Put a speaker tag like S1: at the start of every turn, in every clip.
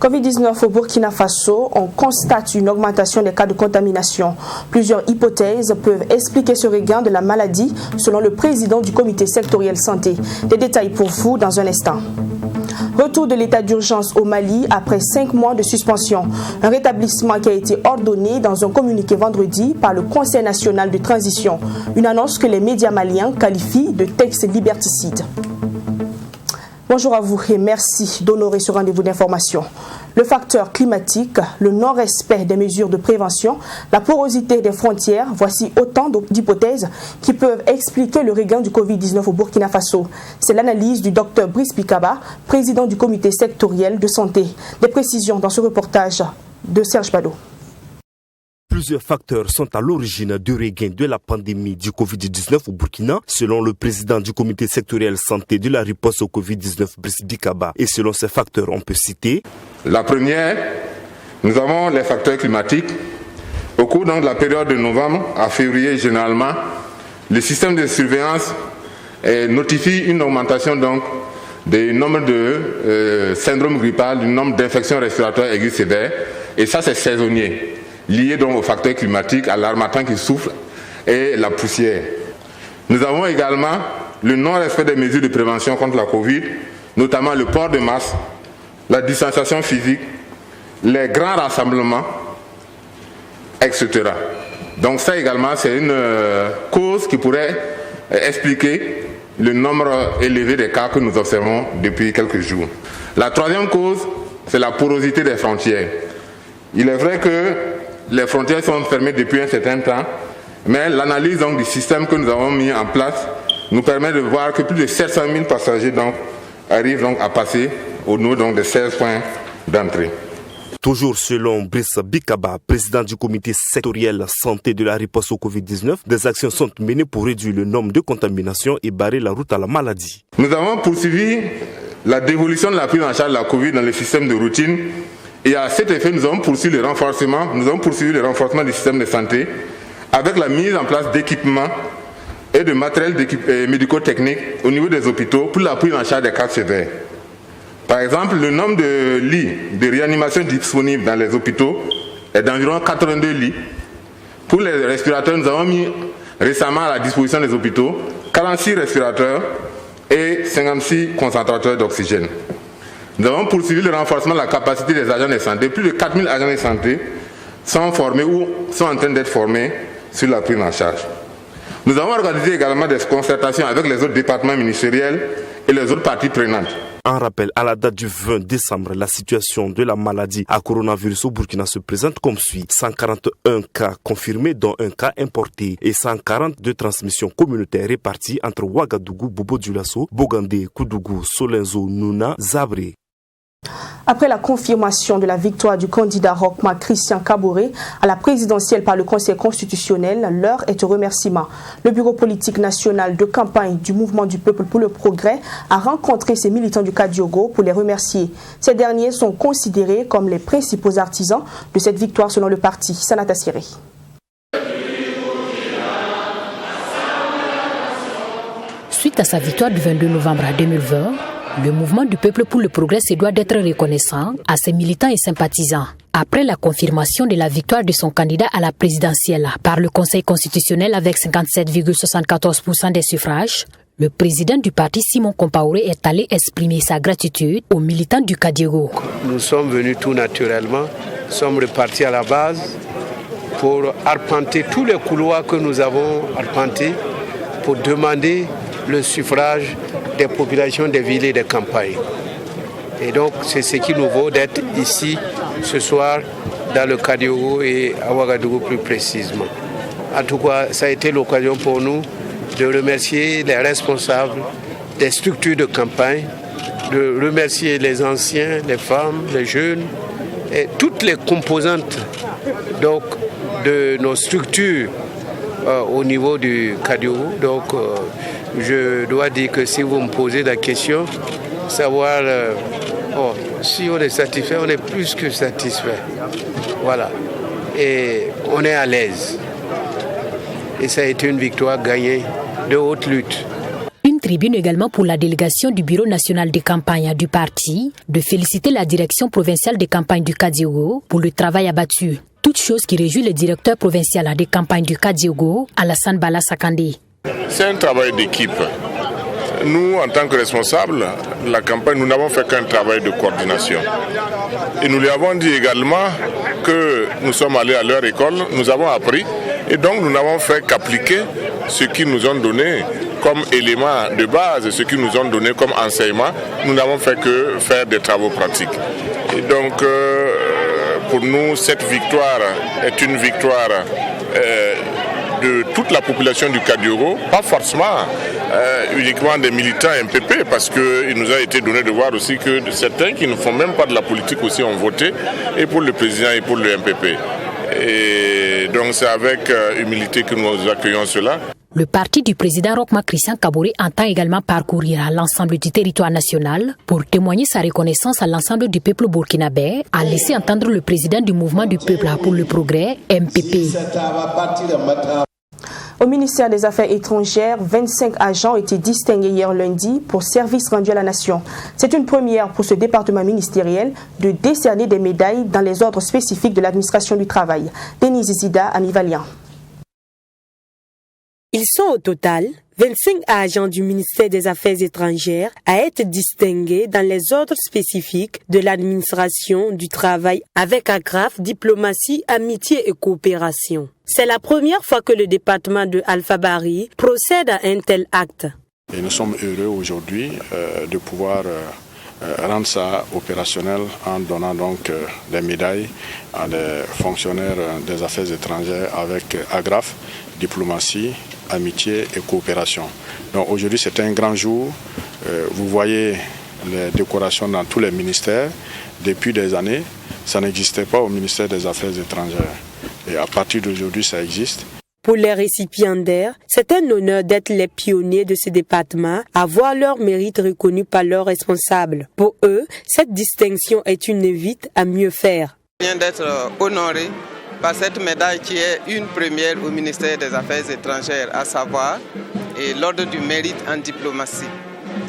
S1: Covid-19 au Burkina Faso, on constate une augmentation des cas de contamination. Plusieurs hypothèses peuvent expliquer ce regain de la maladie, selon le président du comité sectoriel santé. Des détails pour vous dans un instant. Retour de l'état d'urgence au Mali après 5 mois de suspension. Un rétablissement qui a été ordonné dans un communiqué vendredi par le Conseil national de transition. Une annonce que les médias maliens qualifient de texte liberticide. Bonjour à vous et merci d'honorer ce rendez-vous d'information. Le facteur climatique, le non-respect des mesures de prévention, la porosité des frontières, voici autant d'hypothèses qui peuvent expliquer le regain du Covid-19 au Burkina Faso. C'est l'analyse du Dr Brice Bikaba, président du comité sectoriel de santé. Des précisions dans ce reportage de Serge Bado.
S2: Plusieurs facteurs sont à l'origine du regain de la pandémie du Covid-19 au Burkina, selon le président du comité sectoriel santé de la riposte au Covid-19, Brice Bikaba. Et selon ces facteurs, on peut citer...
S3: La première, nous avons les facteurs climatiques. Au cours de la période de novembre à février, généralement, le système de surveillance notifie une augmentation du nombre de syndromes grippal, du nombre d'infections respiratoires aiguës sévères. Et ça, c'est saisonnier, lié donc aux facteurs climatiques, à l'harmattan qui souffle et la poussière. Nous avons également le non-respect des mesures de prévention contre la Covid, notamment le port de masque, la distanciation physique, les grands rassemblements, etc. Donc ça également, c'est une cause qui pourrait expliquer le nombre élevé des cas que nous observons depuis quelques jours. La troisième cause, c'est la porosité des frontières. Il est vrai que les frontières sont fermées depuis un certain temps, mais l'analyse du système que nous avons mis en place nous permet de voir que plus de 700 000 passagers arrivent à passer au niveau des 16 points d'entrée.
S2: Toujours selon Brice Bikaba, président du comité sectoriel santé de la riposte au Covid-19, des actions sont menées pour réduire le nombre de contaminations et barrer la route à la maladie.
S3: Nous avons poursuivi la dévolution de la prise en charge de la Covid dans le système de routine et à cet effet, nous avons poursuivi le renforcement du système de santé avec la mise en place d'équipements et de matériel médico-technique au niveau des hôpitaux pour la prise en charge des cas sévères. Par exemple, le nombre de lits de réanimation disponibles dans les hôpitaux est d'environ 82 lits. Pour les respirateurs, nous avons mis récemment à la disposition des hôpitaux 46 respirateurs et 56 concentrateurs d'oxygène. Nous avons poursuivi le renforcement de la capacité des agents de santé. Plus de 4000 agents de santé sont formés ou sont en train d'être formés sur la prise en charge. Nous avons organisé également des concertations avec les autres départements ministériels et les autres parties prenantes.
S2: En rappel, à la date du 20 décembre, la situation de la maladie à coronavirus au Burkina se présente comme suit. 141 cas confirmés, dont un cas importé, et 140 de transmission communautaire réparties entre Ouagadougou, Bobo-Dioulasso, Bogandé, Koudougou, Solenzo, Nouna, Zabré.
S1: Après la confirmation de la victoire du candidat Rochma Christian Kaboré à la présidentielle par le Conseil constitutionnel, l'heure est au remerciement. Le bureau politique national de campagne du Mouvement du Peuple pour le Progrès a rencontré ses militants du Kadiogo pour les remercier. Ces derniers sont considérés comme les principaux artisans de cette victoire selon le parti. Sanata Siri.
S4: Suite à sa victoire du 22 novembre 2020, le Mouvement du Peuple pour le Progrès se doit d'être reconnaissant à ses militants et sympathisants. Après la confirmation de la victoire de son candidat à la présidentielle par le Conseil constitutionnel avec 57,74% des suffrages, le président du parti Simon Compaoré est allé exprimer sa gratitude aux militants du Kadiogo.
S5: Nous sommes venus tout naturellement, nous sommes repartis à la base pour arpenter tous les couloirs que nous avons arpentés pour demander le suffrage des populations des villes et des campagnes. Et donc c'est ce qui nous vaut d'être ici ce soir dans le Kadiogo et à Ouagadougou plus précisément. En tout cas, ça a été l'occasion pour nous de remercier les responsables des structures de campagne, de remercier les anciens, les femmes, les jeunes et toutes les composantes donc, de nos structures au niveau du Kadiogo. Donc je dois dire que si vous me posez la question, savoir si on est satisfait, on est plus que satisfait. Voilà. Et on est à l'aise. Et ça a été une victoire gagnée de haute lutte.
S4: Une tribune également pour la délégation du Bureau national de campagne du parti de féliciter la direction provinciale de campagne du Kadiogo pour le travail abattu. Toute chose qui réjouit le directeur provincial des campagnes du Kadiogo, Alassane Bala Sakandé.
S6: C'est un travail d'équipe. Nous, en tant que responsables de la campagne, nous n'avons fait qu'un travail de coordination. Et nous lui avons dit également que nous sommes allés à leur école, nous avons appris, et donc nous n'avons fait qu'appliquer ce qu'ils nous ont donné comme élément de base, ce qu'ils nous ont donné comme enseignement. Nous n'avons fait que faire des travaux pratiques. Et donc, pour nous, cette victoire est une victoire de toute la population du Kadiogo, pas forcément uniquement des militants MPP, parce qu'il nous a été donné de voir aussi que certains qui ne font même pas de la politique aussi ont voté, et pour le président et pour le MPP. Et donc c'est avec humilité que nous accueillons cela.
S4: Le parti du président Rochma Christian Kaboré entend également parcourir à l'ensemble du territoire national pour témoigner sa reconnaissance à l'ensemble du peuple burkinabé, a laissé entendre le président du mouvement du peuple pour le progrès, MPP.
S1: Au ministère des Affaires étrangères, 25 agents ont été distingués hier lundi pour service rendu à la nation. C'est une première pour ce département ministériel de décerner des médailles dans les ordres spécifiques de l'administration du travail. Denise Zida, Ami Valiant.
S7: Ils sont au total 25 agents du ministère des Affaires étrangères à être distingués dans les ordres spécifiques de l'administration du travail avec agrafe, diplomatie, amitié et coopération. C'est la première fois que le département de Alpha Bari procède à un tel acte.
S8: Et nous sommes heureux aujourd'hui de pouvoir rendre ça opérationnel en donnant donc des médailles à des fonctionnaires des affaires étrangères avec agrafe, diplomatie, amitié et coopération. Donc aujourd'hui c'est un grand jour. Vous voyez les décorations dans tous les ministères. Depuis des années, ça n'existait pas au ministère des Affaires étrangères. Et à partir d'aujourd'hui, ça existe.
S7: Pour les récipiendaires, c'est un honneur d'être les pionniers de ce département, à voir leur mérite reconnu par leurs responsables. Pour eux, cette distinction est une invite à mieux faire.
S9: Je viens d'être honoré par cette médaille qui est une première au ministère des Affaires étrangères, à savoir l'ordre du mérite en diplomatie.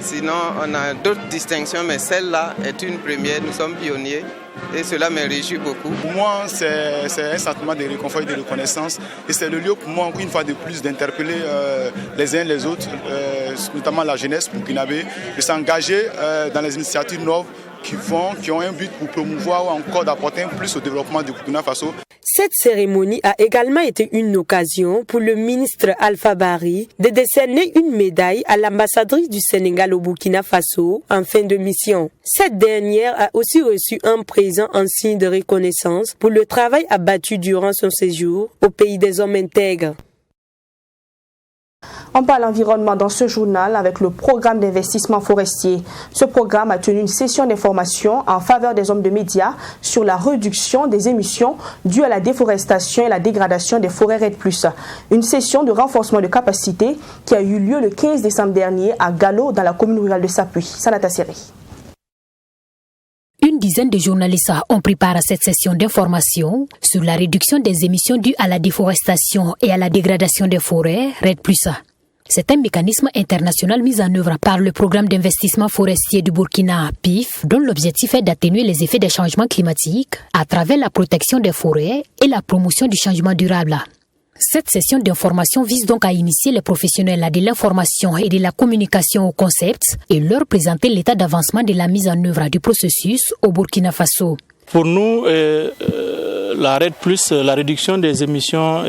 S9: Sinon, on a d'autres distinctions, mais celle-là est une première. Nous sommes pionniers et cela me réjouit beaucoup.
S10: Pour moi, c'est un sentiment de réconfort et de reconnaissance. Et c'est le lieu pour moi, encore une fois de plus, d'interpeller les uns les autres, notamment la jeunesse burkinabé, de s'engager dans les initiatives nobles qui ont un but pour promouvoir ou encore d'apporter un plus au développement du Burkina Faso.
S7: Cette cérémonie a également été une occasion pour le ministre Alpha Bari de décerner une médaille à l'ambassadrice du Sénégal au Burkina Faso en fin de mission. Cette dernière a aussi reçu un présent en signe de reconnaissance pour le travail abattu durant son séjour au pays des hommes intègres.
S1: On parle environnement dans ce journal avec le programme d'investissement forestier. Ce programme a tenu une session d'information en faveur des hommes de médias sur la réduction des émissions dues à la déforestation et la dégradation des forêts REDD+. Une session de renforcement de capacité qui a eu lieu le 15 décembre dernier à Galo dans la commune rurale de Sapuy. Sanata Seri.
S4: Une dizaine de journalistes ont pris part à cette session d'information sur la réduction des émissions dues à la déforestation et à la dégradation des forêts REDD+. C'est un mécanisme international mis en œuvre par le programme d'investissement forestier du Burkina, PIF, dont l'objectif est d'atténuer les effets des changements climatiques à travers la protection des forêts et la promotion du changement durable. Cette session d'information vise donc à initier les professionnels de l'information et de la communication au concept et leur présenter l'état d'avancement de la mise en œuvre du processus au Burkina Faso.
S11: Pour nous, la REDD+, la réduction des émissions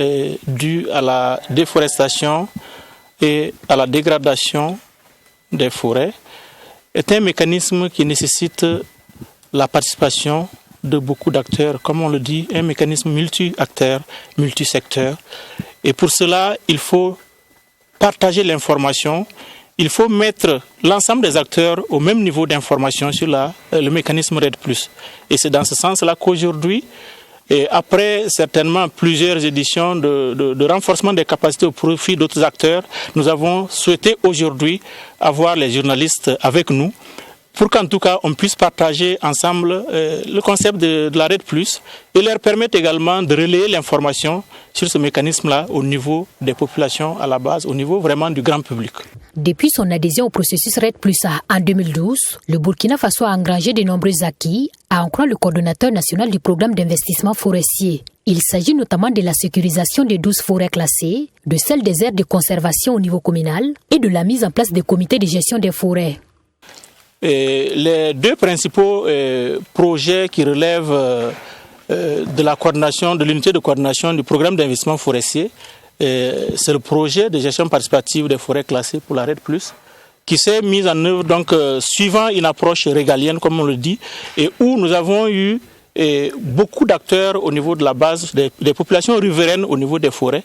S11: dues à la déforestation et à la dégradation des forêts est un mécanisme qui nécessite la participation de beaucoup d'acteurs, comme on le dit, un mécanisme multi-acteurs, multi-secteurs. Et pour cela, il faut partager l'information, il faut mettre l'ensemble des acteurs au même niveau d'information sur le mécanisme REDD+. Et c'est dans ce sens-là qu'aujourd'hui, Et après certainement plusieurs éditions de renforcement des capacités au profit d'autres acteurs, nous avons souhaité aujourd'hui avoir les journalistes avec nous pour qu'en tout cas on puisse partager ensemble le concept de la RED+, et leur permettre également de relayer l'information sur ce mécanisme-là au niveau des populations à la base, au niveau vraiment du grand public.
S4: Depuis son adhésion au processus RED+ en 2012, le Burkina Faso a engrangé de nombreux acquis, à en croire le coordonnateur national du programme d'investissement forestier. Il s'agit notamment de la sécurisation des 12 forêts classées, de celle des aires de conservation au niveau communal et de la mise en place des comités de gestion des forêts.
S11: Et les deux principaux projets qui relèvent de la coordination, de l'unité de coordination du programme d'investissement forestier, c'est le projet de gestion participative des forêts classées pour la RED+, qui s'est mis en œuvre donc suivant une approche régalienne, comme on le dit, et où nous avons eu beaucoup d'acteurs au niveau de la base des populations riveraines au niveau des forêts,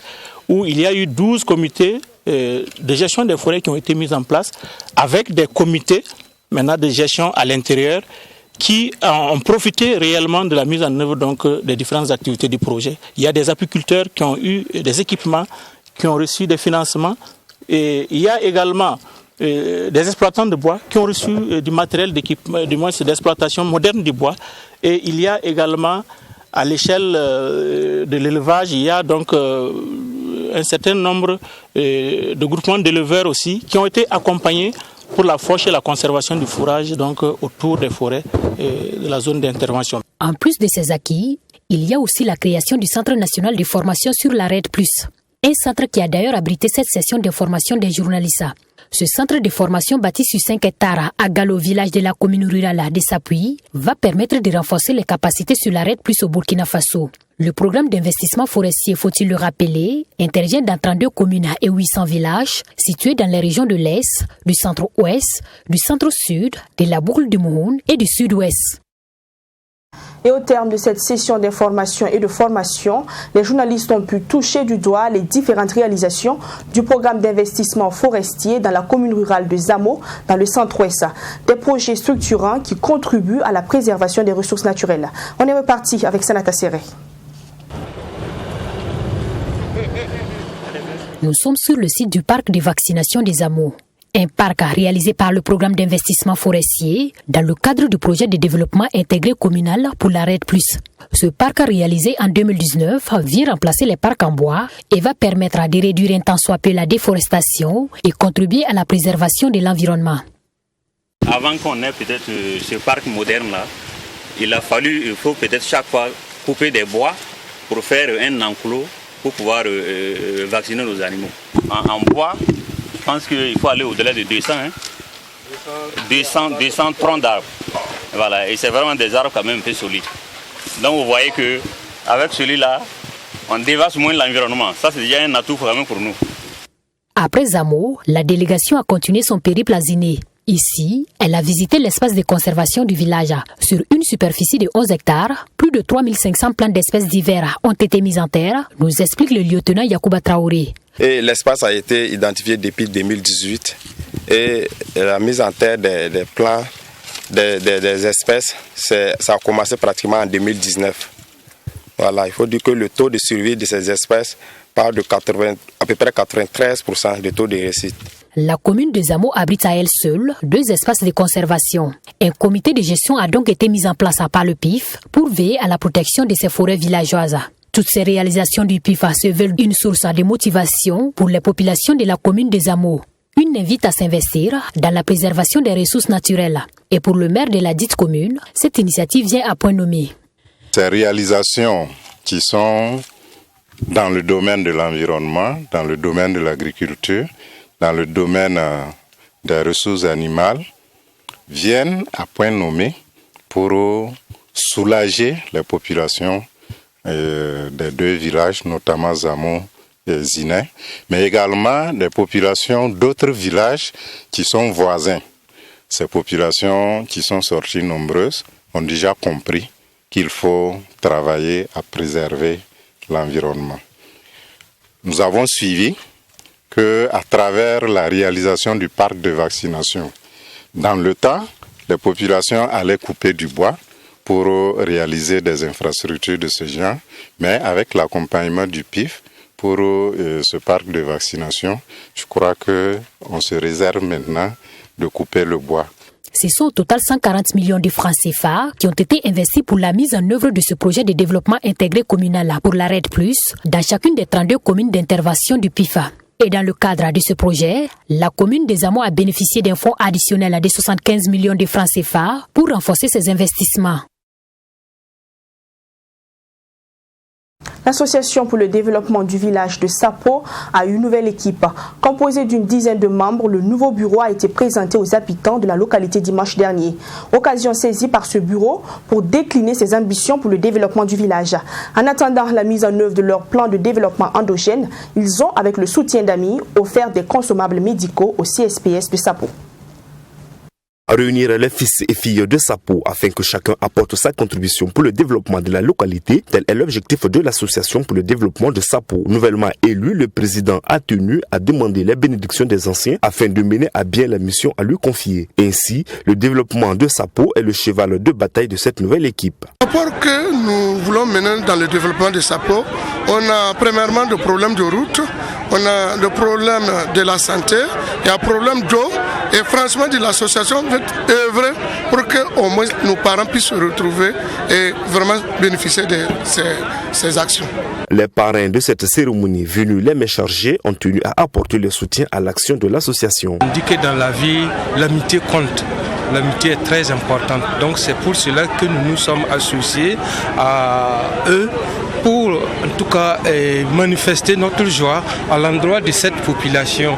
S11: où il y a eu 12 comités de gestion des forêts qui ont été mis en place, avec des comités maintenant de gestion à l'intérieur qui ont profité réellement de la mise en œuvre donc des différentes activités du projet. Il y a des apiculteurs qui ont eu des équipements, qui ont reçu des financements, et il y a également des exploitants de bois qui ont reçu du matériel d'équipement, du moins d'exploitation moderne du bois, et il y a également à l'échelle de l'élevage, il y a donc un certain nombre de groupements d'éleveurs aussi qui ont été accompagnés pour la fauche et la conservation du fourrage donc autour des forêts et de la zone d'intervention.
S4: En plus de ces acquis, il y a aussi la création du Centre national de formation sur la RED+, un centre qui a d'ailleurs abrité cette session de formation des journalistes. Ce centre de formation bâti sur 5 hectares à Galo, village de la commune rurale de Sapui, va permettre de renforcer les capacités sur la RED+ au Burkina Faso. Le programme d'investissement forestier, faut-il le rappeler, intervient dans 32 communes et 800 villages situés dans les régions de l'Est, du centre-ouest, du centre-sud, de la boucle du Mouhoun et du sud-ouest.
S1: Et au terme de cette session d'information et de formation, les journalistes ont pu toucher du doigt les différentes réalisations du programme d'investissement forestier dans la commune rurale de Zamo, dans le centre-ouest. Des projets structurants qui contribuent à la préservation des ressources naturelles. On est reparti avec Sanata Serré.
S4: Nous sommes sur le site du parc de vaccination des Zamo. Un parc réalisé par le programme d'investissement forestier dans le cadre du projet de développement intégré communal pour la RED+. Ce parc réalisé en 2019 vient remplacer les parcs en bois et va permettre de réduire un tant soit peu la déforestation et contribuer à la préservation de l'environnement.
S12: Avant qu'on ait peut-être ce parc moderne-là, il faut peut-être chaque fois couper des bois pour faire un enclos pour pouvoir vacciner nos animaux. En bois, je pense qu'il faut aller au-delà de 200, 200 troncs d'arbres. Voilà, et c'est vraiment des arbres quand même un peu solides. Donc vous voyez qu'avec celui-là, on dévaste moins l'environnement. Ça, c'est déjà un atout vraiment pour nous.
S4: Après Zamo, la délégation a continué son périple à Ziné. Ici, elle a visité l'espace de conservation du village. Sur une superficie de 11 hectares, plus de 3500 plants d'espèces divers ont été mis en terre, nous explique le lieutenant Yacouba Traoré.
S13: Et l'espace a été identifié depuis 2018 et la mise en terre des plants des espèces, ça a commencé pratiquement en 2019. Voilà, il faut dire que le taux de survie de ces espèces part de à peu près 93% de taux de réussite.
S4: La commune de Zamo abrite à elle seule 2 espaces de conservation. Un comité de gestion a donc été mis en place par le PIF pour veiller à la protection de ces forêts villageoises. Toutes ces réalisations du PIF se veulent une source de motivation pour les populations de la commune de Zamo. Une invite à s'investir dans la préservation des ressources naturelles. Et pour le maire de la dite commune, cette initiative vient à point nommé.
S14: Ces réalisations qui sont dans le domaine de l'environnement, dans le domaine de l'agriculture, dans le domaine des ressources animales, viennent à point nommé pour soulager les populations des 2 villages, notamment Zamo et Ziné, mais également des populations d'autres villages qui sont voisins. Ces populations qui sont sorties nombreuses ont déjà compris qu'il faut travailler à préserver l'environnement. Nous avons suivi qu'à travers la réalisation du parc de vaccination, dans le temps, les populations allaient couper du bois pour réaliser des infrastructures de ce genre, mais avec l'accompagnement du PIF pour ce parc de vaccination, je crois qu'on se réserve maintenant de couper le bois.
S4: Ce sont au total 140 millions de francs CFA qui ont été investis pour la mise en œuvre de ce projet de développement intégré communal pour la RED+, dans chacune des 32 communes d'intervention du PIFA. Et dans le cadre de ce projet, la commune des Amours a bénéficié d'un fonds additionnel de 75 millions de francs CFA pour renforcer ses investissements.
S1: L'Association pour le développement du village de Sapo a une nouvelle équipe. Composée d'une dizaine de membres, le nouveau bureau a été présenté aux habitants de la localité dimanche dernier. Occasion saisie par ce bureau pour décliner ses ambitions pour le développement du village. En attendant la mise en œuvre de leur plan de développement endogène, ils ont, avec le soutien d'amis, offert des consommables médicaux au CSPS de Sapo.
S2: Réunir les fils et filles de Sapo afin que chacun apporte sa contribution pour le développement de la localité, tel est l'objectif de l'association pour le développement de Sapo. Nouvellement élu, le président a tenu à demander les bénédictions des anciens afin de mener à bien la mission à lui confier. Ainsi, le développement de Sapo est le cheval de bataille de cette nouvelle équipe.
S15: Rapport que nous voulons mener dans le développement de Sapo, on a premièrement des problèmes de route, on a des problèmes de la santé, il y a un problème d'eau et franchement de l'association veut œuvrer pour que au moins nos parents puissent se retrouver et vraiment bénéficier de ces actions.
S2: Les parrains de cette cérémonie venus les mains chargées ont tenu à apporter le soutien à l'action de l'association.
S16: On dit que dans la vie, l'amitié compte. L'amitié est très importante. Donc c'est pour cela que nous nous sommes associés à eux pour en tout cas manifester notre joie à l'endroit de cette population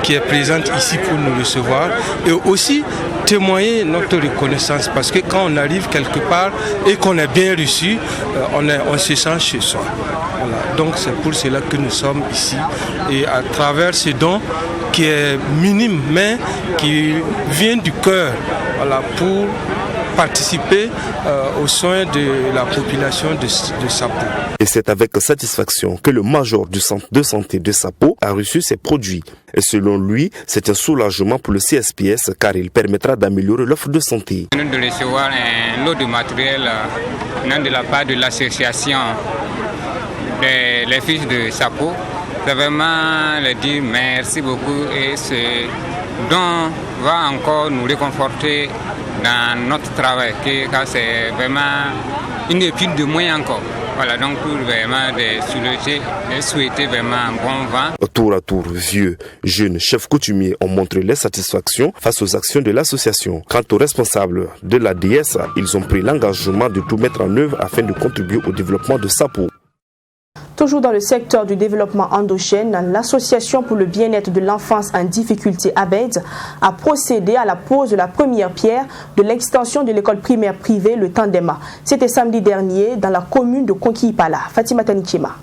S16: qui est présente ici pour nous recevoir et aussi témoigner notre reconnaissance parce que quand on arrive quelque part et qu'on est bien reçu, on se sent chez soi. Voilà. Donc c'est pour cela que nous sommes ici et à travers ce don qui est minime mais qui vient du cœur, voilà, pour participer aux soins de la population de Sapo.
S2: Et c'est avec satisfaction que le major du centre de santé de Sapo a reçu ces produits. Et selon lui, c'est un soulagement pour le CSPS car il permettra d'améliorer l'offre de santé.
S17: Nous venons de recevoir un lot de matériel venant de la part de l'association des fils de Sapo. C'est vraiment leur dire merci beaucoup et ce don va encore nous réconforter dans notre travail, car c'est vraiment une étude de moyens encore. Voilà, donc pour vraiment soulager et souhaiter vraiment un bon vent.
S2: Tour à tour, vieux, jeunes, chefs coutumiers ont montré leur satisfaction face aux actions de l'association. Quant aux responsables de la DS, ils ont pris l'engagement de tout mettre en œuvre afin de contribuer au développement de Sapo.
S1: Toujours dans le secteur du développement endogène, l'Association pour le bien-être de l'enfance en difficulté ABED a procédé à la pose de la première pierre de l'extension de l'école primaire privée Le Tandema. C'était samedi dernier dans la commune de Konki-Ipala. Fatima Tanichema.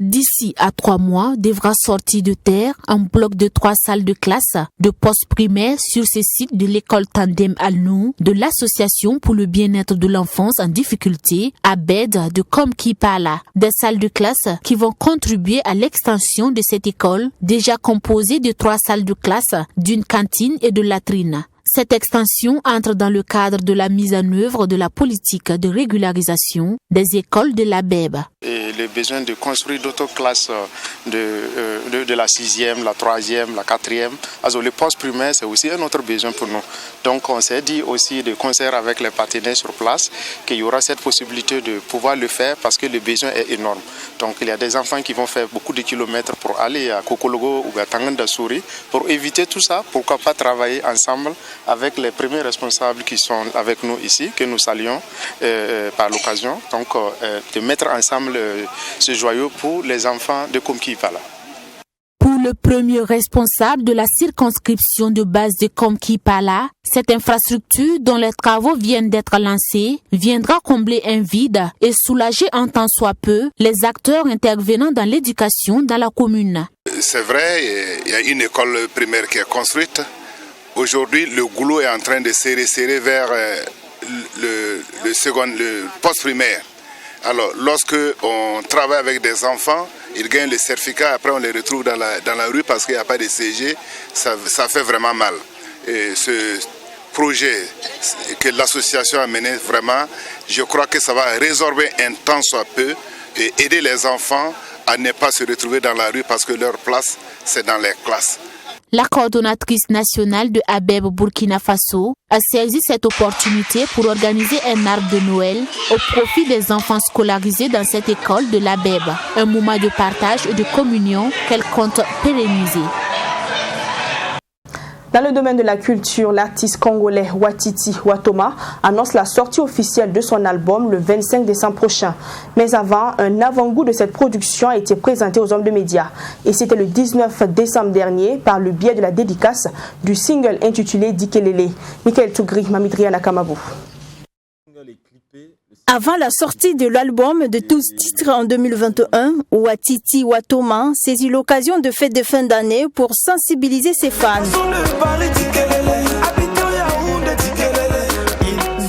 S18: D'ici à 3 mois, devra sortir de terre un bloc de 3 salles de classe de post-primaire sur ce site de l'école Tandem Al-Nou de l'Association pour le bien-être de l'enfance en difficulté, ABED de Konki-Ipala. Des salles de classe qui vont contribuer à l'extension de cette école, déjà composée de 3 salles de classe, d'une cantine et de latrines. Cette extension entre dans le cadre de la mise en œuvre de la politique de régularisation des écoles de l'ABEB.
S19: Et le besoin de construire d'autres classes de la 6e, la 3e, la 4e. Alors le post-primaire, c'est aussi un autre besoin pour nous. Donc on s'est dit aussi de concert avec les partenaires sur place qu'il y aura cette possibilité de pouvoir le faire parce que le besoin est énorme. Donc il y a des enfants qui vont faire beaucoup de kilomètres pour aller à Kokologo ou à Tanganda-Souri. Pour éviter tout ça, pourquoi pas travailler ensemble avec les premiers responsables qui sont avec nous ici, que nous saluons par l'occasion, donc de mettre ensemble ce joyau pour les enfants de Konki-Ipala.
S18: Pour le premier responsable de la circonscription de base de Konki-Ipala, cette infrastructure dont les travaux viennent d'être lancés viendra combler un vide et soulager en tant soit peu les acteurs intervenant dans l'éducation dans la commune.
S20: C'est vrai, il y a une école primaire qui est construite. Aujourd'hui, le goulot est en train de serrer vers le post-primaire. Alors, lorsque on travaille avec des enfants, ils gagnent le certificat, après on les retrouve dans la rue parce qu'il n'y a pas de CG, ça fait vraiment mal. Et ce projet que l'association a mené, vraiment, je crois que ça va résorber un tant soit peu et aider les enfants à ne pas se retrouver dans la rue parce que leur place, c'est dans les classes.
S18: La coordonnatrice nationale de ABEB Burkina Faso a saisi cette opportunité pour organiser un arbre de Noël au profit des enfants scolarisés dans cette école de l'ABEB, un moment de partage et de communion qu'elle compte pérenniser.
S1: Dans le domaine de la culture, l'artiste congolais Watiti Watoma annonce la sortie officielle de son album le 25 décembre prochain. Mais avant, un avant-goût de cette production a été présenté aux hommes de médias. Et c'était le 19 décembre dernier par le biais de la dédicace du single intitulé Dikelele. Michael Tougri, Mamidriana Kamabou.
S21: Avant la sortie de l'album de 12 titres en 2021, Watiti Watoma saisit l'occasion de fête de fin d'année pour sensibiliser ses fans.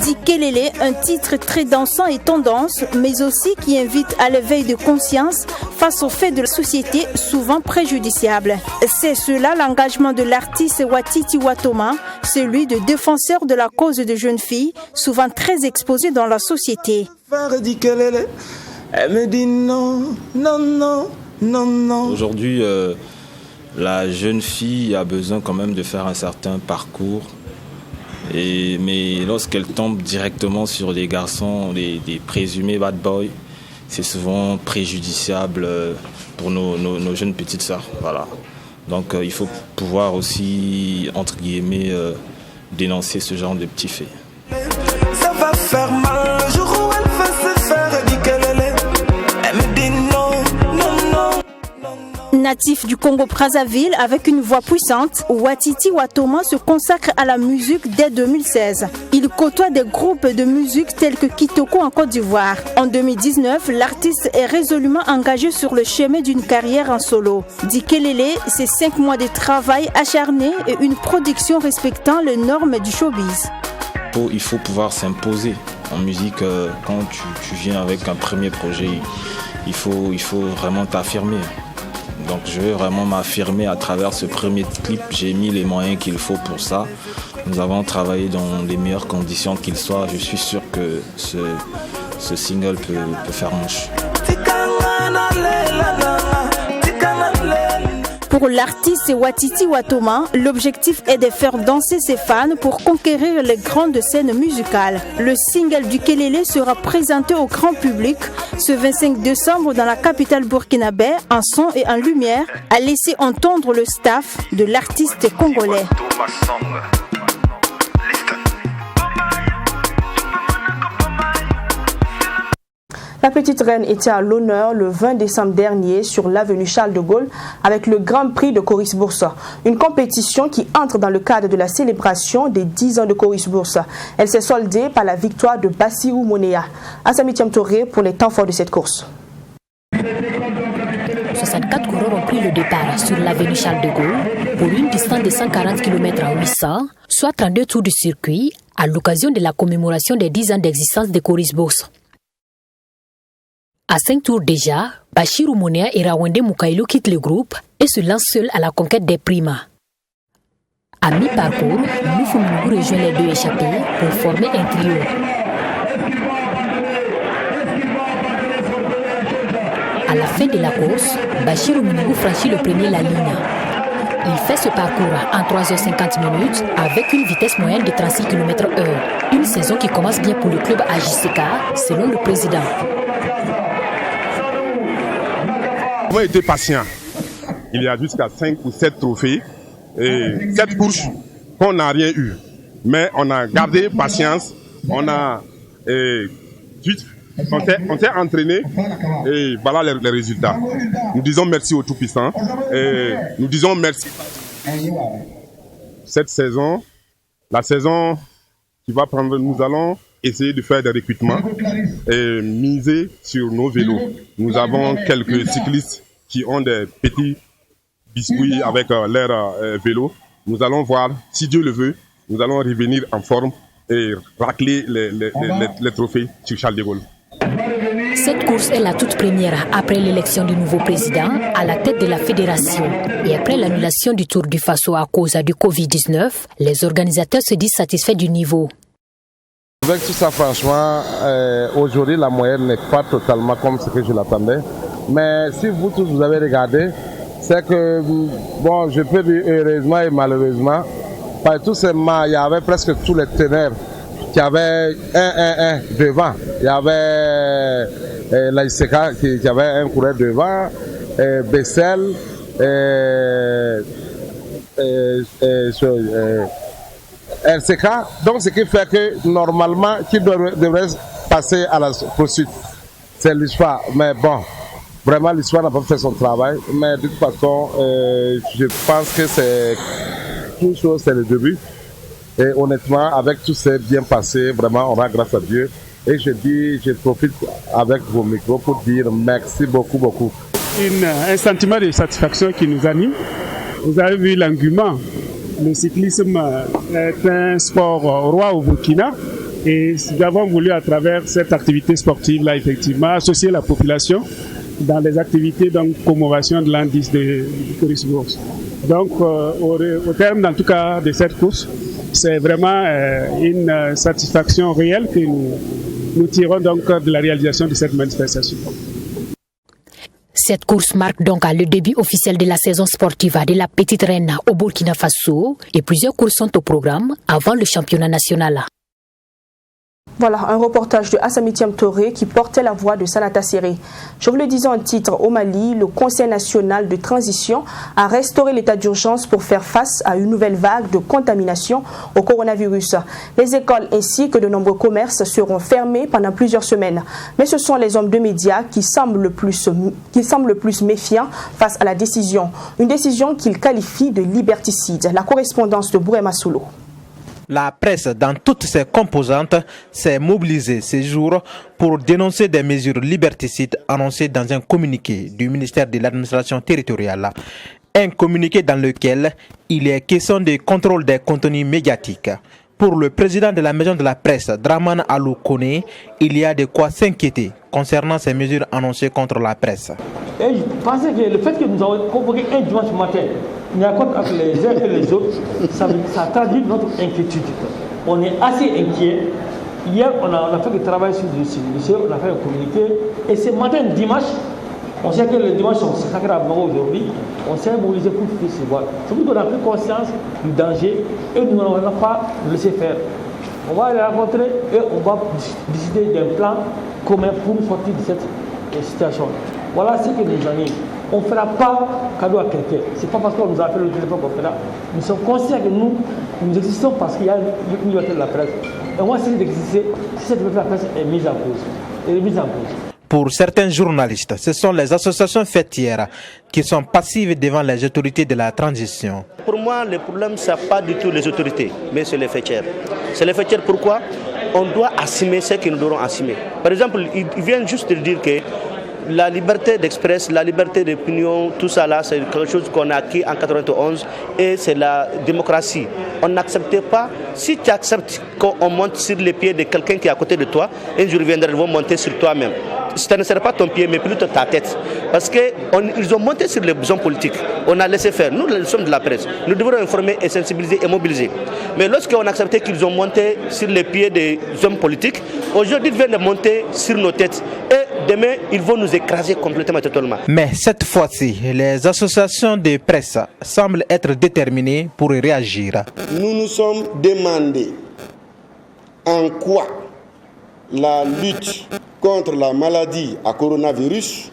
S21: Dikelele, un titre très dansant et tendance, mais aussi qui invite à l'éveil de conscience face aux faits de la société souvent préjudiciables. C'est cela l'engagement de l'artiste Watiti Watoma, celui de défenseur de la cause de jeunes filles, souvent très exposées dans la société.
S22: Elle me dit non, non, non, non, non. Aujourd'hui, la jeune fille a besoin quand même de faire un certain parcours. Mais lorsqu'elle tombe directement sur des garçons, des présumés bad boys, c'est souvent préjudiciable pour nos jeunes petites sœurs. Voilà. Donc il faut pouvoir aussi, entre guillemets, dénoncer ce genre de petits faits.
S21: Ça va faire mal le jour où elle va se faire. Elle dit qu'elle est. Elle me dit non, non, non. Natif du Congo-Brazzaville avec une voix puissante, Watiti Watoma se consacre à la musique dès 2016. Il côtoie des groupes de musique tels que Kitoko en Côte d'Ivoire. En 2019, l'artiste est résolument engagé sur le chemin d'une carrière en solo. Dikelele, c'est 5 mois de travail acharné et une production respectant les normes du showbiz.
S22: Il faut pouvoir s'imposer en musique. Quand tu viens avec un premier projet, il faut vraiment t'affirmer. Donc je veux vraiment m'affirmer à travers ce premier clip. J'ai mis les moyens qu'il faut pour ça. Nous avons travaillé dans les meilleures conditions qu'il soit. Je suis sûr que ce single peut faire mouche.
S21: Pour l'artiste Watiti Watoma, l'objectif est de faire danser ses fans pour conquérir les grandes scènes musicales. Le single du Kelele sera présenté au grand public ce 25 décembre dans la capitale burkinabé en son et en lumière, a laissé entendre le staff de l'artiste congolais.
S1: La petite reine était à l'honneur le 20 décembre dernier sur l'avenue Charles de Gaulle avec le Grand Prix de Coris Boursa, une compétition qui entre dans le cadre de la célébration des 10 ans de Coris Boursa. Elle s'est soldée par la victoire de Bassirou Monea. Assami Touré pour les temps forts de cette course.
S4: 64 coureurs ont pris le départ sur l'avenue Charles de Gaulle pour une distance de 140 km à 800, soit 32 tours du circuit, à l'occasion de la commémoration des 10 ans d'existence de Coris Boursa. À 5 tours déjà, Bassirou Monea et Rawende Mukailo quittent le groupe et se lancent seuls à la conquête des primas. À mi-parcours, Noufou Moungou rejoint les deux échappés pour former un trio. À la fin de la course, Bassirou Moungou franchit le premier la ligne. Il fait ce parcours en 3h50 minutes avec une vitesse moyenne de 36 km/h. Une saison qui commence bien pour le club AJCK, selon le président.
S23: Nous avons été patients. Il y a jusqu'à 5 ou 7 trophées et 7 courses qu'on n'a rien eu. Mais on a gardé patience, on s'est entraîné et voilà les résultats. Nous disons merci au Tout-Puissant et nous disons merci. Cette saison, la saison qui va prendre, nous allons essayer de faire des recrutements et miser sur nos vélos. Nous avons quelques cyclistes qui ont des petits biscuits avec leur vélo. Nous allons voir, si Dieu le veut, nous allons revenir en forme et racler les trophées sur Charles de Gaulle.
S4: Cette course est la toute première après l'élection du nouveau président à la tête de la fédération. Et après l'annulation du Tour du Faso à cause du Covid-19, les organisateurs se disent satisfaits du niveau.
S3: Avec tout ça, franchement, aujourd'hui, la moyenne n'est pas totalement comme ce que je l'attendais. Mais si vous tous vous avez regardé, c'est que, bon, je peux dire heureusement et malheureusement, partout seulement, il y avait presque tous les ténèbres qui avaient un devant. Il y avait l'ICK qui avait un coureur devant, Bessel, RCK. Donc ce qui fait que normalement, qui devrait passer à la poursuite, c'est l'histoire. Mais bon, vraiment l'histoire n'a pas fait son travail. Mais de toute façon, je pense que c'est tout chose, c'est le début. Et honnêtement, avec tout ce bien passé, vraiment, on a grâce à Dieu. Et je profite avec vos micros pour dire merci beaucoup.
S5: Un sentiment de satisfaction qui nous anime. Vous avez vu l'engouement. Le cyclisme est un sport roi au Burkina. Et nous avons voulu, à travers cette activité sportive-là, effectivement, associer la population dans les activités de promotion de l'indice de tourisme. Donc, au terme, en tout cas, de cette course, c'est vraiment une satisfaction réelle que nous tirons donc de la réalisation de cette manifestation.
S4: Cette course marque donc le début officiel de la saison sportive de la Petite Reine au Burkina Faso et plusieurs courses sont au programme avant le championnat national.
S1: Voilà un reportage de Assami Thiam Touré qui portait la voix de Sanata Siré. Je vous le disais en titre, au Mali, le Conseil national de transition a restauré l'état d'urgence pour faire face à une nouvelle vague de contamination au coronavirus. Les écoles ainsi que de nombreux commerces seront fermés pendant plusieurs semaines. Mais ce sont les hommes de médias qui semblent le plus méfiants face à la décision. Une décision qu'ils qualifient de liberticide. La correspondance de Bourema Soulo.
S6: La presse, dans toutes ses composantes, s'est mobilisée ces jours pour dénoncer des mesures liberticides annoncées dans un communiqué du ministère de l'administration territoriale. Un communiqué dans lequel il est question de contrôle des contenus médiatiques. Pour le président de la maison de la presse, Dramane Alou Kone, il y a de quoi s'inquiéter concernant ces mesures annoncées contre la presse.
S24: Et je pensais que le fait que nous avons convoqué un dimanche matin, nous accord avec les uns et les autres, ça traduit notre inquiétude. On est assez inquiet. Hier, on a fait le travail sur le dossier, on a fait un communiqué. Et ce matin, dimanche, on sait que les dimanches sont sacrés à Blanc aujourd'hui, on s'est mobilisé pour se voir. C'est pour qu'on a pris conscience du danger et nous n'allons pas nous laisser faire. On va les rencontrer et on va décider d'un plan commun pour nous sortir de cette situation. Voilà ce que nous anime. On ne fera pas cadeau à quelqu'un. Ce n'est pas parce qu'on nous a appelé le téléphone qu'on fera. Nous sommes conscients que nous existons parce qu'il y a une liberté de la presse. Et on va essayer d'exister si cette liberté de la presse est mise en cause.
S6: Pour certains journalistes, ce sont les associations fêtières qui sont passives devant les autorités de la transition.
S25: Pour moi, le problème, ce n'est pas du tout les autorités, mais c'est les fêtières. C'est les fêtières pourquoi on doit assumer ce que nous devons assumer. Par exemple, ils viennent juste de dire que la liberté d'express, la liberté d'opinion, tout ça là, c'est quelque chose qu'on a acquis en 1991 et c'est la démocratie. On n'accepte pas, si tu acceptes qu'on monte sur les pieds de quelqu'un qui est à côté de toi, un jour viendra, ils vont monter sur toi-même. Ça ne sert pas ton pied, mais plutôt ta tête. Parce qu'ils ont monté sur les hommes politiques. On a laissé faire. Nous, nous sommes de la presse. Nous devons informer et sensibiliser et mobiliser. Mais lorsqu'on a accepté qu'ils ont monté sur les pieds des hommes politiques, aujourd'hui, ils viennent de monter sur nos têtes. Et demain, ils vont nous écraser complètement et totalement.
S6: Mais cette fois-ci, les associations de presse semblent être déterminées pour réagir.
S26: Nous nous sommes demandé en quoi la lutte contre la maladie à coronavirus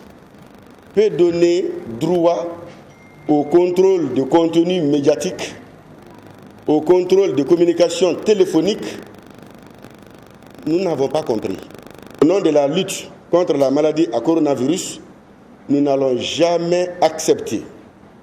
S26: peut donner droit au contrôle de contenu médiatique, au contrôle de communication téléphonique. Nous n'avons pas compris. Au nom de la lutte contre la maladie à coronavirus, nous n'allons jamais accepter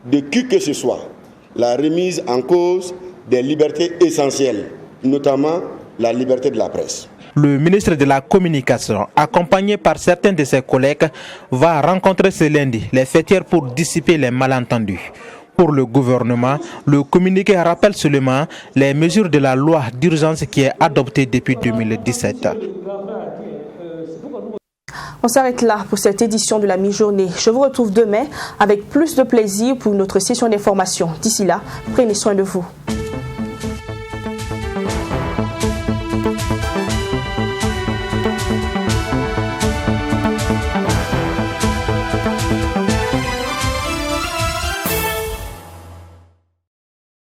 S26: de qui que ce soit la remise en cause des libertés essentielles, notamment la liberté de la presse.
S6: Le ministre de la Communication, accompagné par certains de ses collègues, va rencontrer ce lundi les fêtières pour dissiper les malentendus. Pour le gouvernement, le communiqué rappelle seulement les mesures de la loi d'urgence qui est adoptée depuis 2017.
S1: On s'arrête là pour cette édition de la mi-journée. Je vous retrouve demain avec plus de plaisir pour notre session d'information. D'ici là, prenez soin de vous.